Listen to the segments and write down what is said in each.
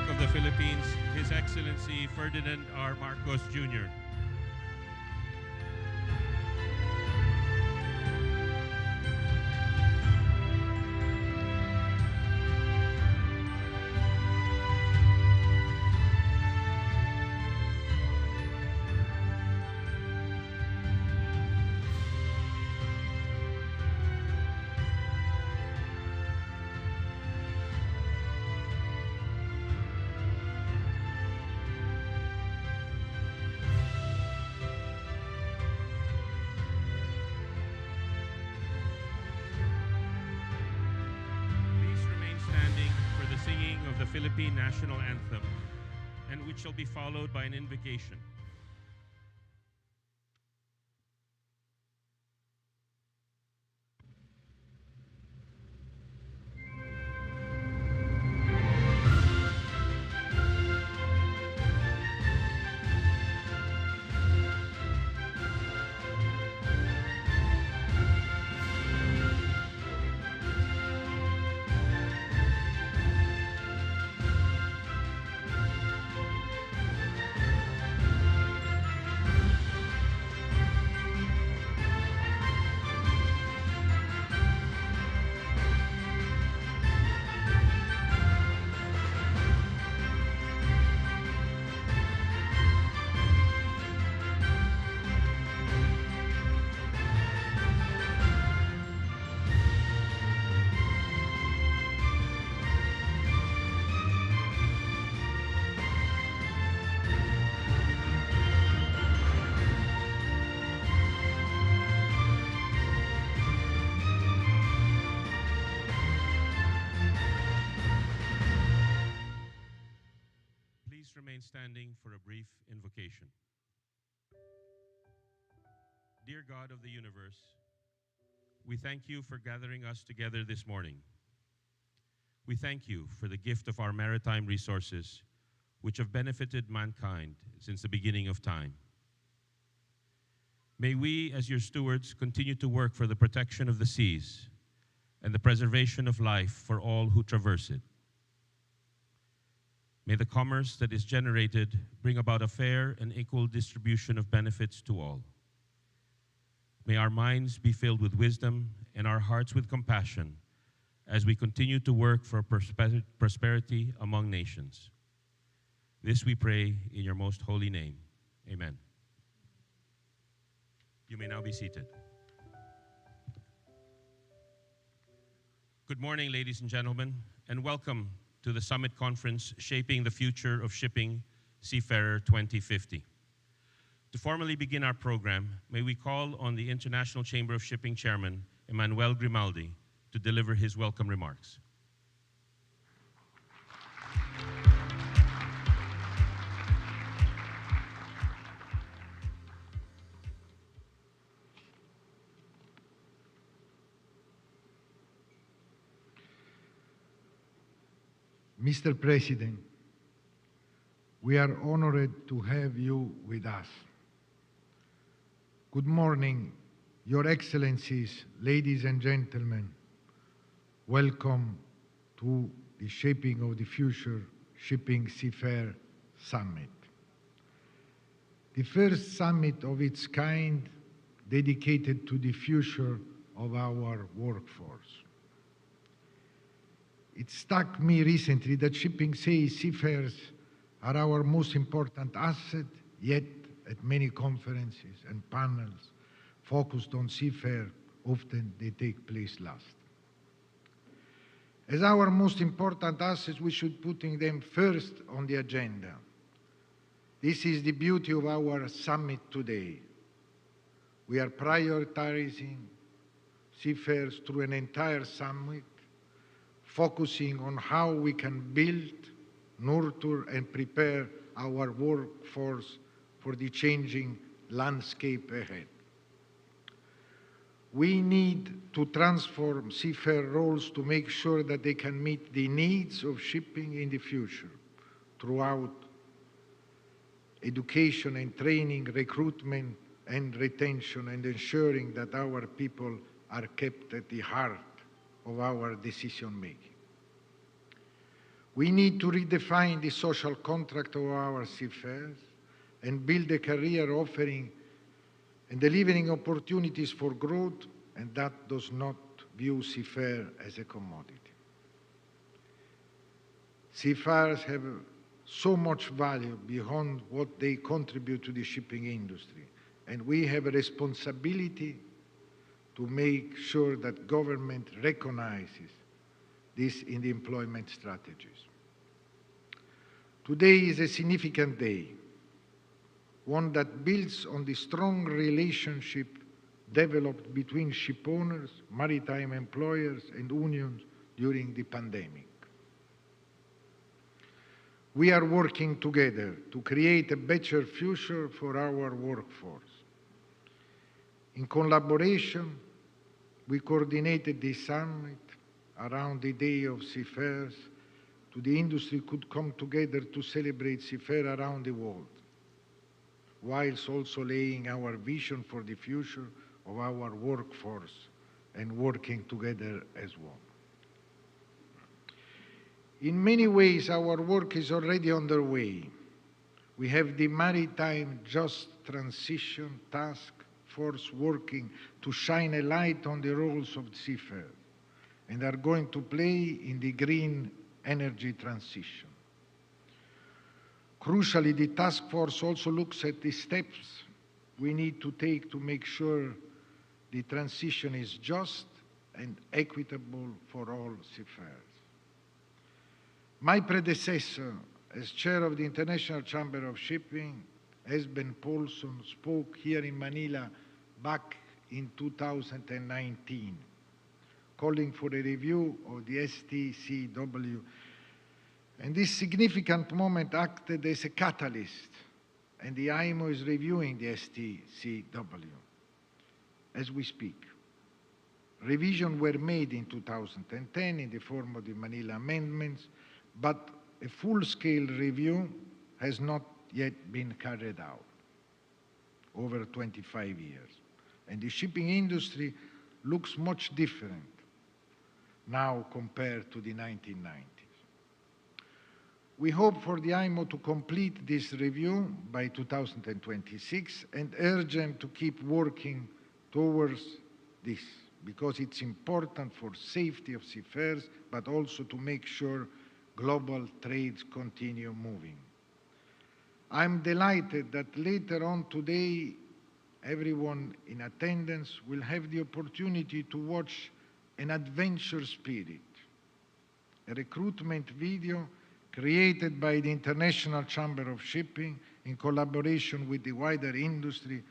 Republic of the Philippines, His Excellency Ferdinand R. Marcos Jr. Singing of the Philippine National Anthem, and which shall be followed by an invocation. Remain standing for a brief invocation. Dear God of the universe, we thank you for gathering us together this morning. We thank you for the gift of our maritime resources, which have benefited mankind since the beginning of time. May we, as your stewards, continue to work for the protection of the seas and the preservation of life for all who traverse it. May the commerce that is generated bring about a fair and equal distribution of benefits to all. May our minds be filled with wisdom and our hearts with compassion as we continue to work for prosperity among nations. This we pray in your most holy name. Amen. You may now be seated. Good morning, ladies and gentlemen, and welcome to the Summit Conference, Shaping the Future of Shipping, Seafarer 2050. To formally begin our program, may we call on the International Chamber of Shipping Chairman, Emmanuel Grimaldi, to deliver his welcome remarks. Mr. President, we are honored to have you with us. Good morning, Your Excellencies, ladies and gentlemen. Welcome to the Shaping of the Future Shipping Seafarer Summit. The first summit of its kind dedicated to the future of our workforce. It struck me recently that shipping seafarers are our most important asset, yet at many conferences and panels focused on seafarer, often they take place last. As our most important assets, we should put them first on the agenda. This is the beauty of our summit today. We are prioritizing seafarers through an entire summit, focusing on how we can build, nurture, and prepare our workforce for the changing landscape ahead. We need to transform seafarer roles to make sure that they can meet the needs of shipping in the future throughout education and training, recruitment and retention, and ensuring that our people are kept at the heart of our decision-making. We need to redefine the social contract of our seafarers and build a career offering and delivering opportunities for growth, and that does not view seafarer as a commodity. Seafarers have so much value beyond what they contribute to the shipping industry, and we have a responsibility to make sure that government recognizes this in the employment strategies. Today is a significant day, one that builds on the strong relationship developed between shipowners, maritime employers, and unions during the pandemic. We are working together to create a better future for our workforce. In collaboration, we coordinated this summit around the Day of Seafarers so the industry could come together to celebrate seafarers around the world, whilst also laying our vision for the future of our workforce and working together as one. In many ways, our work is already underway. We have the Maritime Just Transition Task Force working to shine a light on the roles of seafarers and are going to play in the green energy transition. Crucially, the task force also looks at the steps we need to take to make sure the transition is just and equitable for all seafarers. My predecessor, as chair of the International Chamber of Shipping, Esben Paulson, spoke here in Manila back in 2019, calling for a review of the STCW. And this significant moment acted as a catalyst, and the IMO is reviewing the STCW as we speak. Revisions were made in 2010 in the form of the Manila Amendments, but a full-scale review has not yet been carried out over 25 years. And the shipping industry looks much different now compared to the 1990s. We hope for the IMO to complete this review by 2026 and urge them to keep working towards this, because it's important for safety of seafarers, but also to make sure global trades continue moving. I'm delighted that later on today, everyone in attendance will have the opportunity to watch an Adventure Spirit, a recruitment video created by the International Chamber of Shipping in collaboration with the wider industry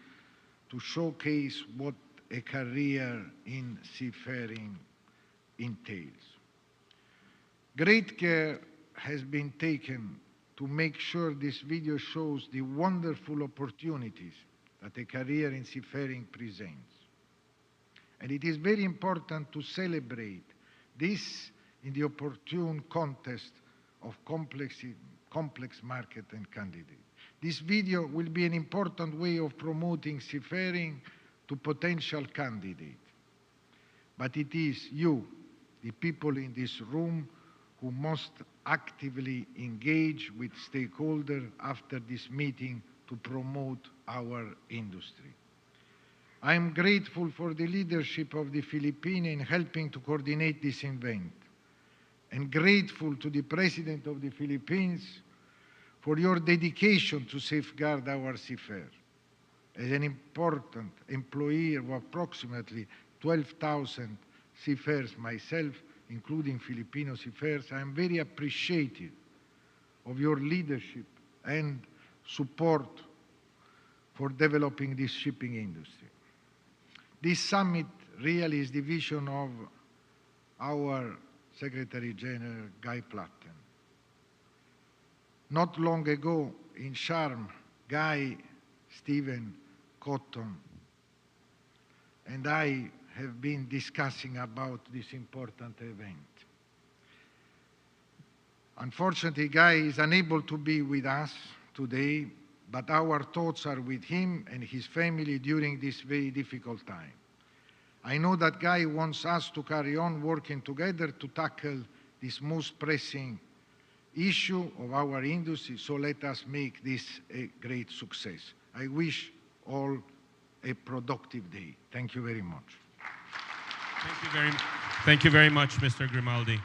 to showcase what a career in seafaring entails. Great care has been taken to make sure this video shows the wonderful opportunities that a career in seafaring presents. And it is very important to celebrate this in the opportune context of complex market and candidates. This video will be an important way of promoting seafaring to potential candidates. But it is you, the people in this room, who must actively engage with stakeholders after this meeting to promote our industry. I am grateful for the leadership of the Philippines in helping to coordinate this event, and grateful to the President of the Philippines for your dedication to safeguard our seafarers. As an important employee of approximately 12,000 seafarers myself, including Filipino seafarers, I am very appreciative of your leadership and support for developing this shipping industry. This summit really is the vision of our Secretary General, Guy Platten. Not long ago in Sharm, Guy, Stephen, Cotton, and I have been discussing about this important event. Unfortunately, Guy is unable to be with us today, but our thoughts are with him and his family during this very difficult time. I know that Guy wants us to carry on working together to tackle this most pressing issue of our industry, so let us make this a great success. I wish all a productive day. Thank you very much. Thank you very much, Mr. Grimaldi.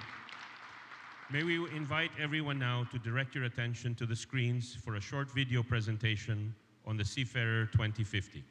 May we invite everyone now to direct your attention to the screens for a short video presentation on the Seafarer 2050.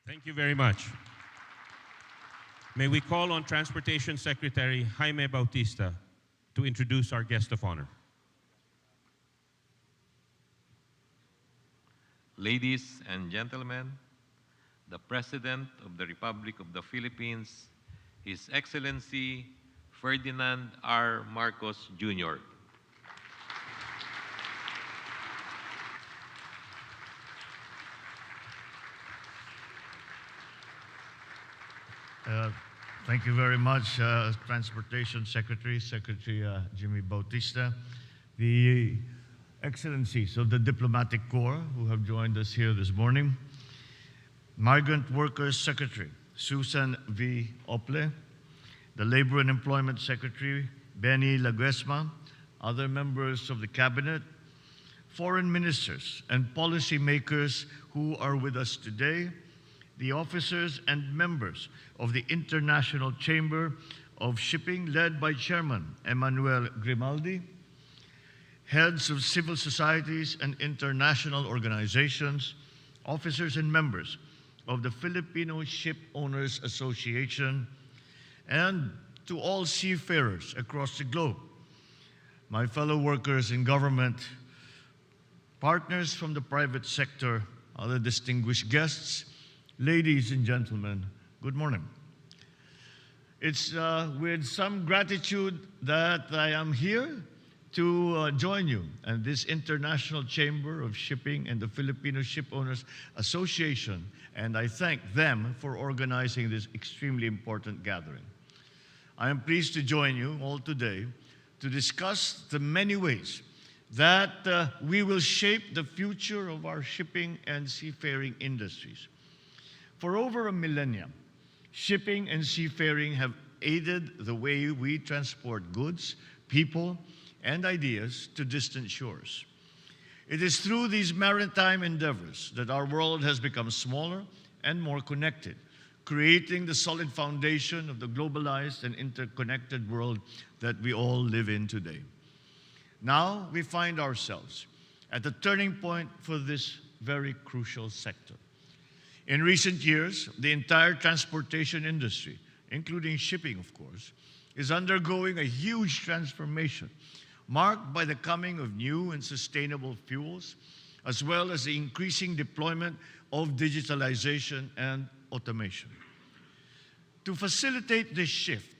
Thank you very much. May we call on Transportation Secretary Jaime Bautista to introduce our guest of honor. Ladies and gentlemen, the President of the Republic of the Philippines, His Excellency Ferdinand R. Marcos, Jr. Thank you very much, Transportation Secretary, Jimmy Bautista, the Excellencies of the Diplomatic Corps who have joined us here this morning, Migrant Workers Secretary, Susan V. Ople, the Labor and Employment Secretary, Benny Laguesma, other members of the Cabinet, foreign ministers and policymakers who are with us today, the officers and members of the International Chamber of Shipping led by Chairman Emmanuel Grimaldi, heads of civil societies and international organizations, officers and members of the Filipino Ship Owners Association, and to all seafarers across the globe, my fellow workers in government, partners from the private sector, other distinguished guests, ladies and gentlemen, good morning. It's with some gratitude that I am here to join you and this International Chamber of Shipping and the Filipino Ship Owners Association, and I thank them for organizing this extremely important gathering. I am pleased to join you all today to discuss the many ways that we will shape the future of our shipping and seafaring industries. For over a millennium, shipping and seafaring have aided the way we transport goods, people, and ideas to distant shores. It is through these maritime endeavors that our world has become smaller and more connected, creating the solid foundation of the globalized and interconnected world that we all live in today. Now we find ourselves at the turning point for this very crucial sector. In recent years, the entire transportation industry, including shipping, of course, is undergoing a huge transformation, marked by the coming of new and sustainable fuels, as well as the increasing deployment of digitalization and automation. To facilitate this shift,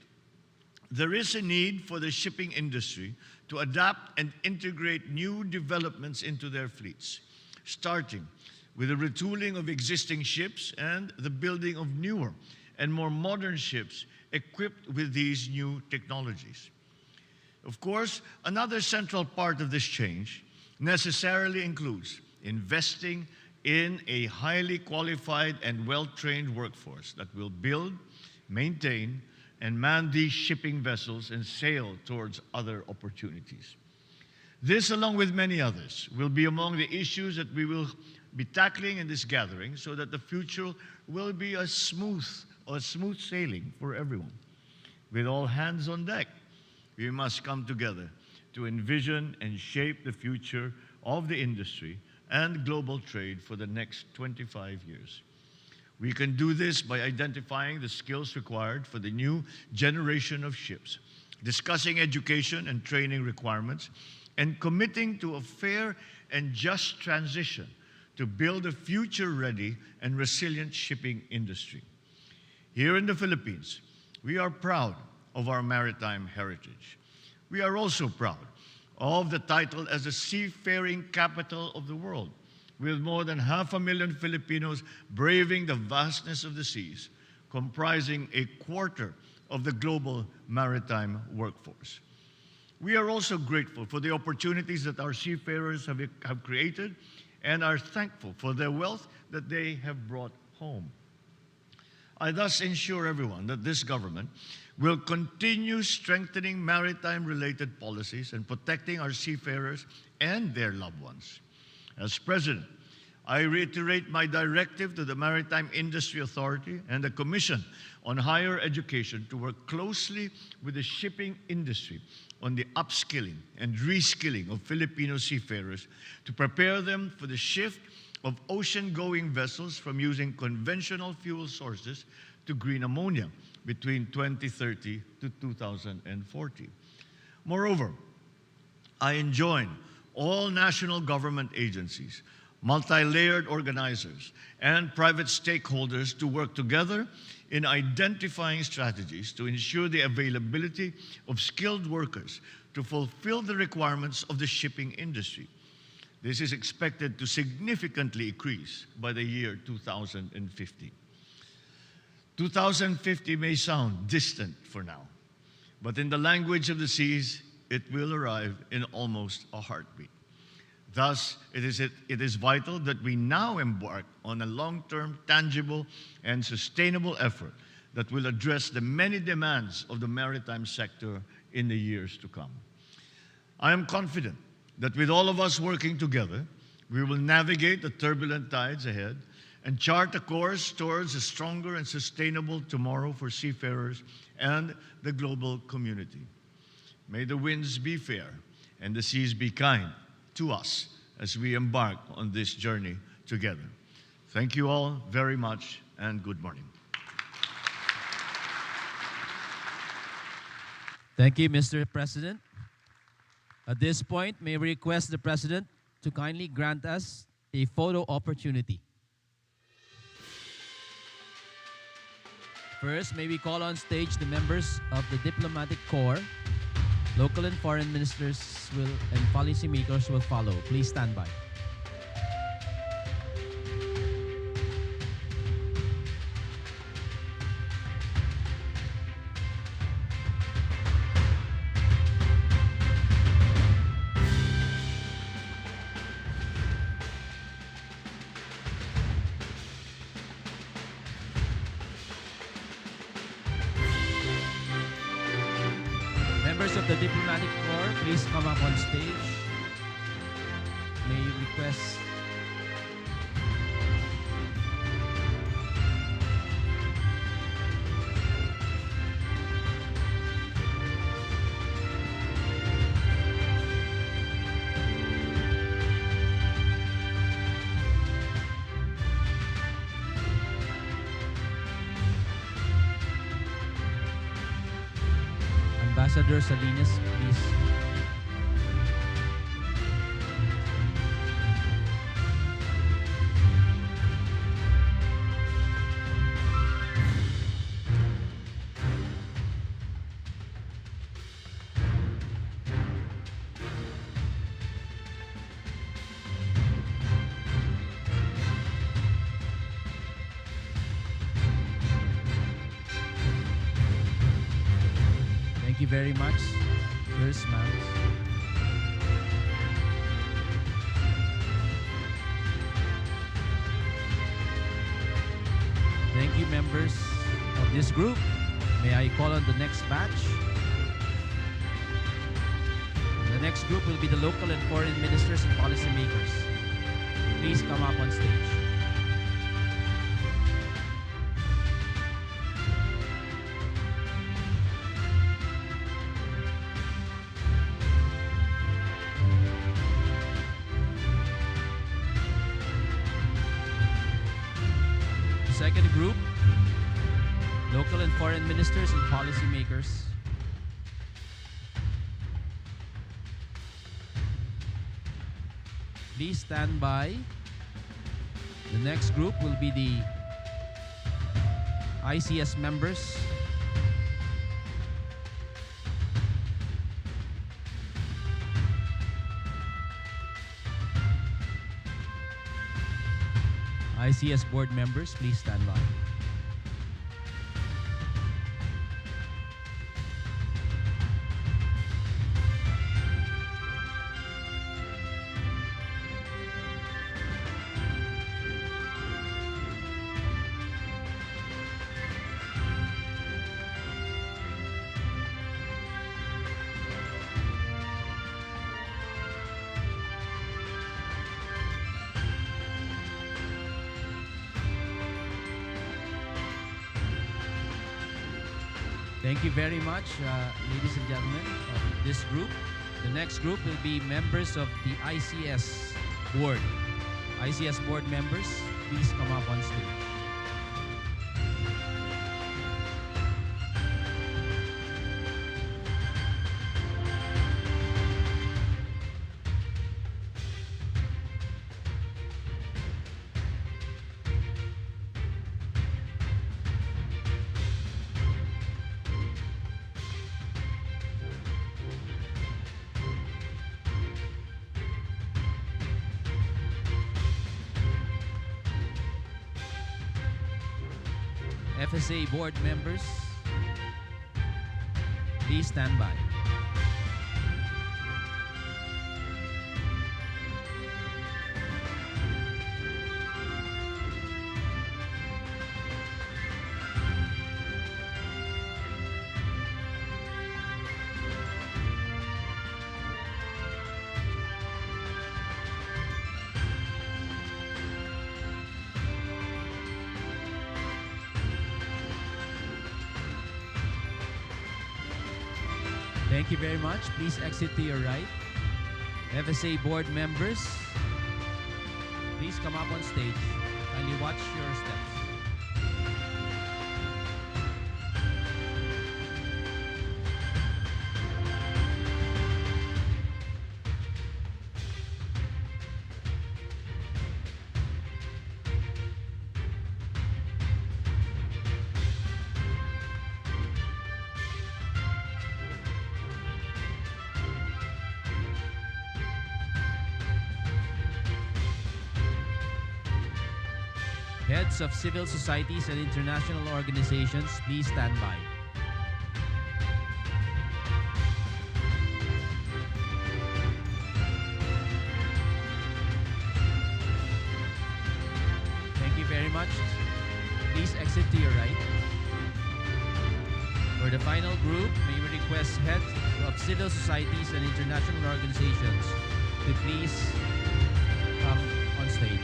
there is a need for the shipping industry to adapt and integrate new developments into their fleets, starting with the retooling of existing ships and the building of newer and more modern ships equipped with these new technologies. Of course, another central part of this change necessarily includes investing in a highly qualified and well-trained workforce that will build, maintain, and man these shipping vessels and sail towards other opportunities. This, along with many others, will be among the issues that we will be tackling in this gathering so that the future will be a smooth sailing for everyone. With all hands on deck, we must come together to envision and shape the future of the industry and global trade for the next 25 years. We can do this by identifying the skills required for the new generation of ships, discussing education and training requirements, and committing to a fair and just transition to build a future-ready and resilient shipping industry. Here in the Philippines, we are proud of our maritime heritage. We are also proud of the title as the seafaring capital of the world, with more than 500,000 Filipinos braving the vastness of the seas, comprising a quarter of the global maritime workforce. We are also grateful for the opportunities that our seafarers have created and are thankful for their wealth that they have brought home. I thus assure everyone that this government will continue strengthening maritime-related policies and protecting our seafarers and their loved ones. As President, I reiterate my directive to the Maritime Industry Authority and the Commission on Higher Education to work closely with the shipping industry on the upskilling and reskilling of Filipino seafarers to prepare them for the shift of ocean-going vessels from using conventional fuel sources to green ammonia between 2030 to 2040. Moreover, I enjoin all national government agencies, multi-layered organizers, and private stakeholders to work together in identifying strategies to ensure the availability of skilled workers to fulfill the requirements of the shipping industry. This is expected to significantly increase by the year 2050. 2050 may sound distant for now, but in the language of the seas, it will arrive in almost a heartbeat. Thus, it is vital that we now embark on a long-term, tangible, and sustainable effort that will address the many demands of the maritime sector in the years to come. I am confident that with all of us working together, we will navigate the turbulent tides ahead and chart a course towards a stronger and sustainable tomorrow for seafarers and the global community. May the winds be fair and the seas be kind to us as we embark on this journey together. Thank you all very much and good morning. Thank you, Mr. President. At this point, may we request the President to kindly grant us a photo opportunity. First, may we call on stage the members of the Diplomatic Corps. Local and foreign ministers and policymakers will follow. Please stand by. Members of the Diplomatic Corps, please come up on stage. May you request Ambassador Salinas, please. Thank you very much. First, ma'am. Thank you, members of this group. May I call on the next batch? The next group will be the local and foreign ministers and policymakers. Please come up on stage. The second group, local and foreign ministers and policymakers. Please stand by. The next group will be the ICS members. ICS board members, please stand by. Thank you very much, ladies and gentlemen, of this group. The next group will be members of the ICS board. ICS board members, please come up on stage. FSA board members, please stand by. Thank you very much. Please exit to your right. FSA board members, please come up on stage. Kindly watch your steps. Heads of civil societies and international organizations, please stand by. Thank you very much. Please exit to your right. For the final group, may we request heads of civil societies and international organizations to please come on stage.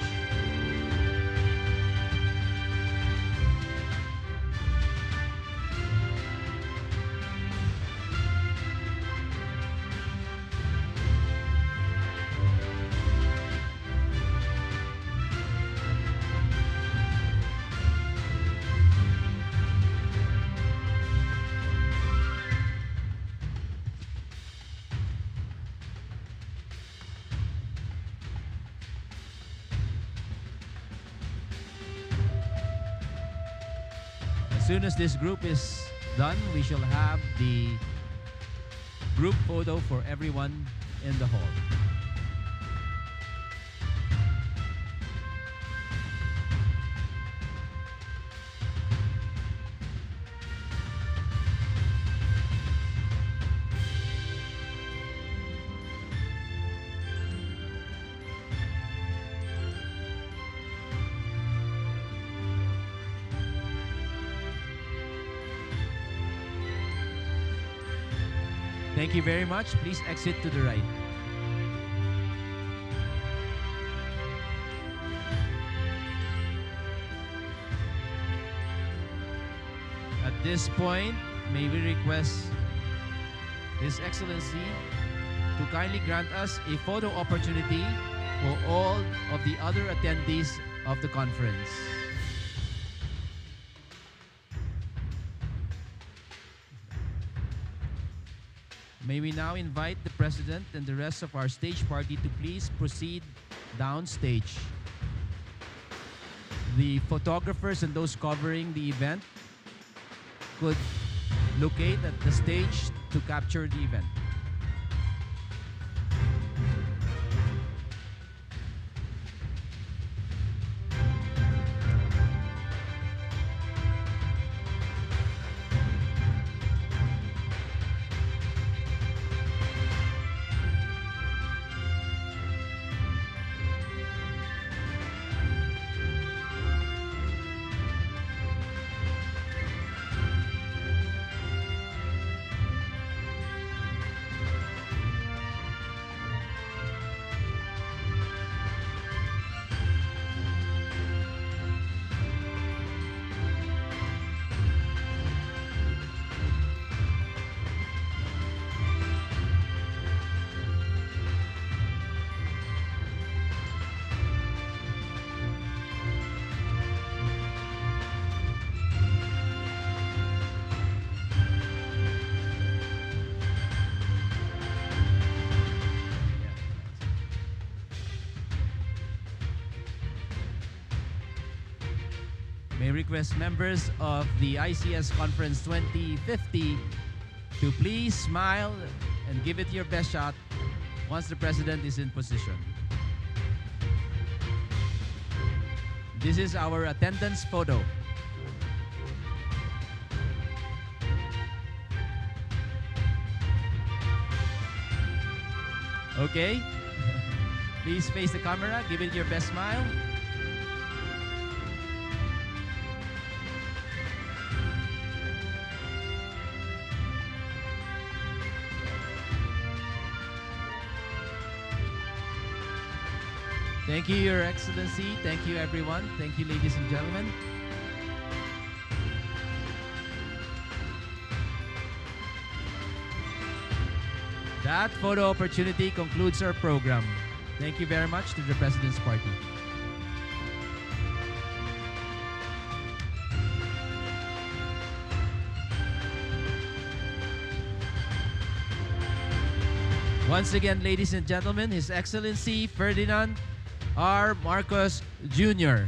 As soon as this group is done, we shall have the group photo for everyone in the hall. Thank you very much. Please exit to the right. At this point, may we request His Excellency to kindly grant us a photo opportunity for all of the other attendees of the conference. May we now invite the President and the rest of our stage party to please proceed downstage. The photographers and those covering the event could locate at the stage to capture the event. May request members of the ICS Conference 2050 to please smile and give it your best shot once the President is in position. This is our attendance photo. Okay? Please face the camera, give it your best smile. Thank you, Your Excellency. Thank you, everyone. Thank you, ladies and gentlemen. That photo opportunity concludes our program. Thank you very much to the President's Party. Once again, ladies and gentlemen, His Excellency Ferdinand R. Marcos Jr.